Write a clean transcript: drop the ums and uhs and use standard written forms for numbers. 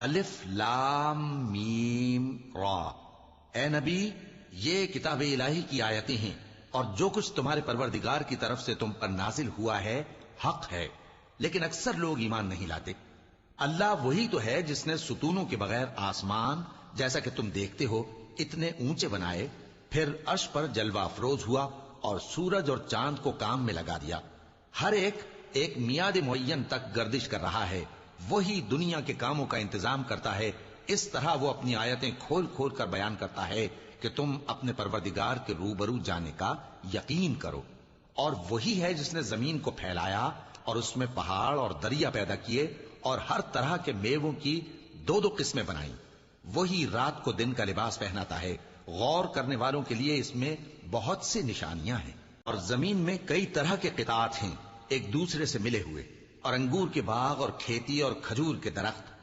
الف لام میم را۔ اے نبی، یہ کتاب الہی کی آیتیں ہیں، اور جو کچھ تمہارے پروردگار کی طرف سے تم پر نازل ہوا ہے حق ہے، لیکن اکثر لوگ ایمان نہیں لاتے۔ اللہ وہی تو ہے جس نے ستونوں کے بغیر آسمان جیسا کہ تم دیکھتے ہو اتنے اونچے بنائے، پھر عرش پر جلوہ افروز ہوا اور سورج اور چاند کو کام میں لگا دیا۔ ہر ایک میعاد معین تک گردش کر رہا ہے۔ وہی دنیا کے کاموں کا انتظام کرتا ہے۔ اس طرح وہ اپنی آیتیں کھول کھول کر بیان کرتا ہے کہ تم اپنے پروردگار کے روبرو جانے کا یقین کرو۔ اور وہی ہے جس نے زمین کو پھیلایا اور اس میں پہاڑ اور دریا پیدا کیے اور ہر طرح کے میووں کی دو دو قسمیں بنائیں۔ وہی رات کو دن کا لباس پہناتا ہے۔ غور کرنے والوں کے لیے اس میں بہت سی نشانیاں ہیں۔ اور زمین میں کئی طرح کے قطعات ہیں ایک دوسرے سے ملے ہوئے، اور انگور کے باغ اور کھیتی اور کھجور کے درخت